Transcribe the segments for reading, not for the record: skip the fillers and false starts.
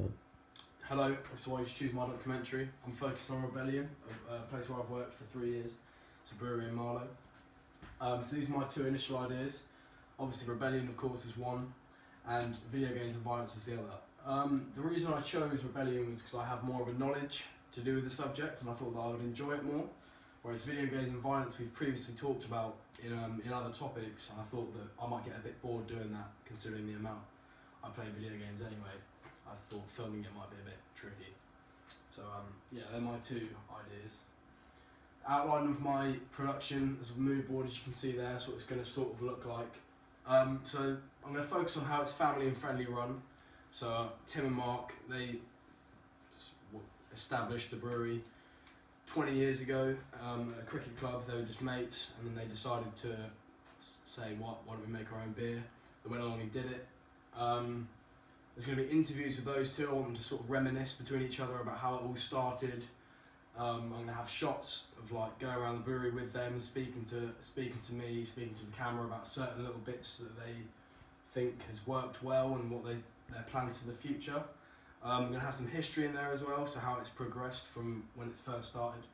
Cool. Hello, that's why you should choose my documentary. I'm focused on Rebellion, a place where I've worked for 3 years. It's a brewery in Marlow. So these are my two initial ideas. Obviously Rebellion, of course, is one, and video games and violence is the other. The reason I chose Rebellion was because I have more of a knowledge to do with the subject, and I thought that I would enjoy it more. Whereas video games and violence we've previously talked about in other topics, and I thought that I might get a bit bored doing that, considering the amount I play video games anyway. I thought filming it might be a bit tricky. So yeah, they're my two ideas. Outline of my production as a mood board, as you can see there, that's what it's going to sort of look like. So I'm going to focus on how it's family and friendly run. So Tim and Mark, they established the brewery 20 years ago at a cricket club. They were just mates, and then they decided to say, why don't we make our own beer? They went along and did it. There's going to be interviews with those two. I want them to sort of reminisce between each other about how it all started. I'm going to have shots of like going around the brewery with them, speaking to me, speaking to the camera about certain little bits that they think has worked well and what their plans for the future. I'm going to have some history in there as well, so how it's progressed from when it first started.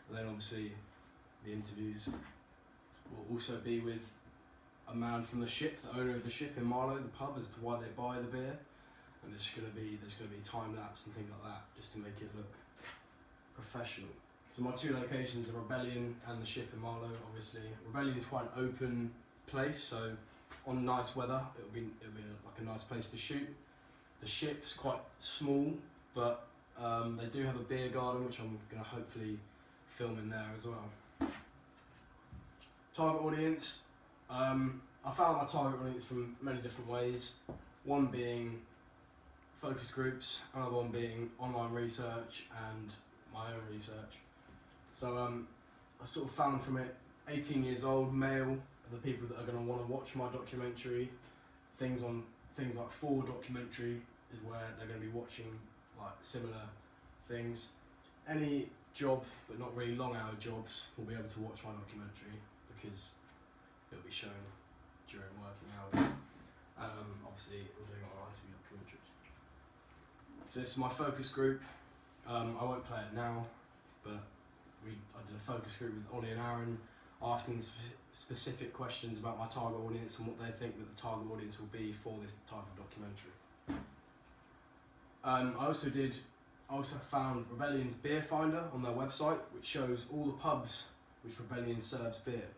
And then obviously the interviews will also be with a man from the ship, the owner of the ship in Marlow, the pub, as to why they buy the beer. And there's going to be time lapse and things like that, just to make it look professional. So my two locations are Rebellion and the ship in Marlow. Obviously, Rebellion is quite an open place, so on nice weather, it'll be like a nice place to shoot. The ship's quite small, but they do have a beer garden, which I'm going to hopefully film in there as well. Target audience. I found my target audience from many different ways. One being focus groups, another one being online research and my own research. So I sort of found from it 18 years old, male, are the people that are going to want to watch my documentary. Things like Ford documentary is where they're going to be watching like similar things. Any job, but not really long hour jobs, will be able to watch my documentary because it'll be shown during working hours. Obviously, we're doing it on ITV documentaries. So this is my focus group. I won't play it now, but I did a focus group with Ollie and Aaron, asking specific questions about my target audience and what they think that the target audience will be for this type of documentary. I also found Rebellion's beer finder on their website, which shows all the pubs which Rebellion serves beer.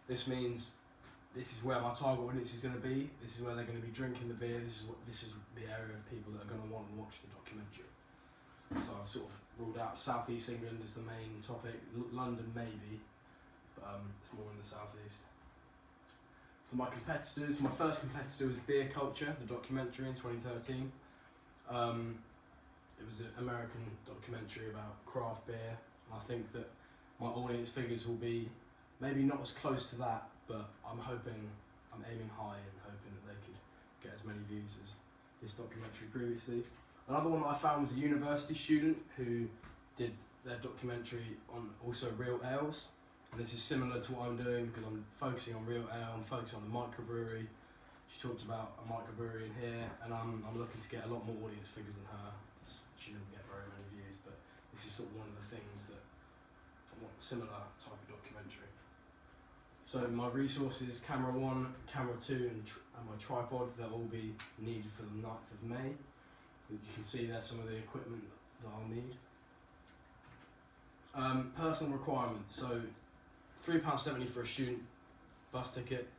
This means this is where my target audience is going to be. This is where they're going to be drinking the beer. This is the area of people that are going to want to watch the documentary. So I've sort of ruled out South East England as the main topic. London maybe, but it's more in the South East. So my competitors, my first competitor was Beer Culture, the documentary in 2013. It was an American documentary about craft beer. And I think that my audience figures will be maybe not as close to that, but I'm aiming high and hoping that they could get as many views as this documentary previously. Another one that I found was a university student who did their documentary on also real ales. And this is similar to what I'm doing because I'm focusing on real ale, I'm focusing on the microbrewery. She talked about a microbrewery in here, and I'm looking to get a lot more audience figures than her. She didn't get very many views, but this is sort of one of the things that I want, similar type of documentary. So my resources, camera 1, camera 2 and my tripod, they'll all be needed for the 9th of May. You can see there some of the equipment that I'll need. Personal requirements, so £3.70 for a student bus ticket.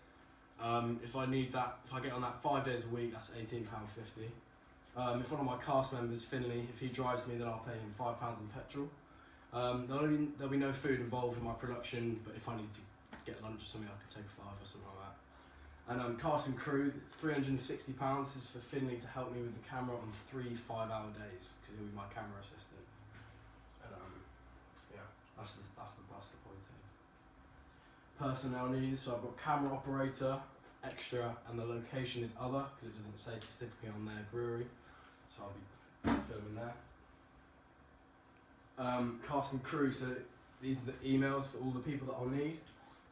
If I get on that 5 days a week, that's £18.50. If one of my cast members, Finley, if he drives me, then I'll pay him £5 in petrol. There'll be no food involved in my production, but if I need to get lunch or something, I can take a £5 or something like that. And cast and crew, £360 is for Finley to help me with the camera on 3 5-hour days, because he'll be my camera assistant. And yeah, that's the point here. Personnel needs, so I've got camera operator, extra, and the location is other, because it doesn't say specifically on their brewery, so I'll be filming there. Cast and crew, so these are the emails for all the people that I'll need.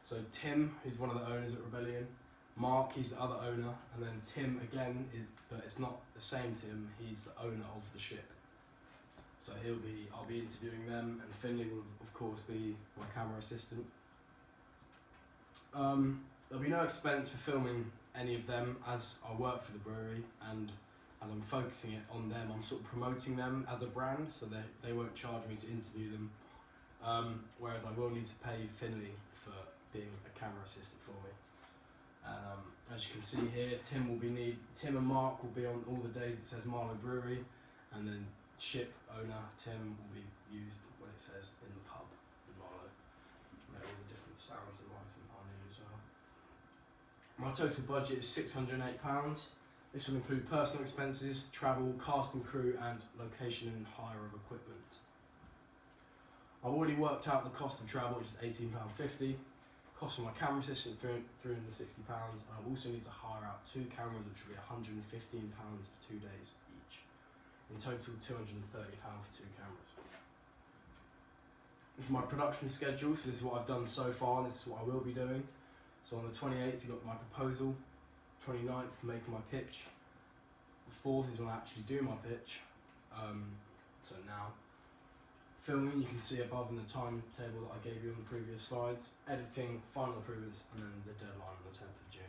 So Tim, who's one of the owners at Rebellion, Mark, he's the other owner, and then Tim again but it's not the same Tim. He's the owner of the ship. So I'll be interviewing them, and Finley will of course be my camera assistant. There'll be no expense for filming any of them, as I work for the brewery, and as I'm focusing it on them, I'm sort of promoting them as a brand, so they won't charge me to interview them. Whereas I will need to pay Finley for being a camera assistant for me. And as you can see here, Tim and Mark will be on all the days it says Marlow Brewery, and then ship owner Tim will be used when it says in the pub in Marlow. Know all the different sounds and lighting I need as well. My total budget is £608. This will include personal expenses, travel, cast and crew, and location and hire of equipment. I've already worked out the cost of travel, which is £18.50. Cost of my camera assistant, £360, and I also need to hire out 2 cameras, which will be £115 for 2 days each. In total, £230 for 2 cameras. This is my production schedule, so this is what I've done so far, and this is what I will be doing. So on the 28th, you've got my proposal, 29th, making my pitch. The 4th is when I actually do my pitch, so now. Filming, you can see above in the timetable that I gave you on the previous slides. Editing, final improvements, and then the deadline on the 10th of June.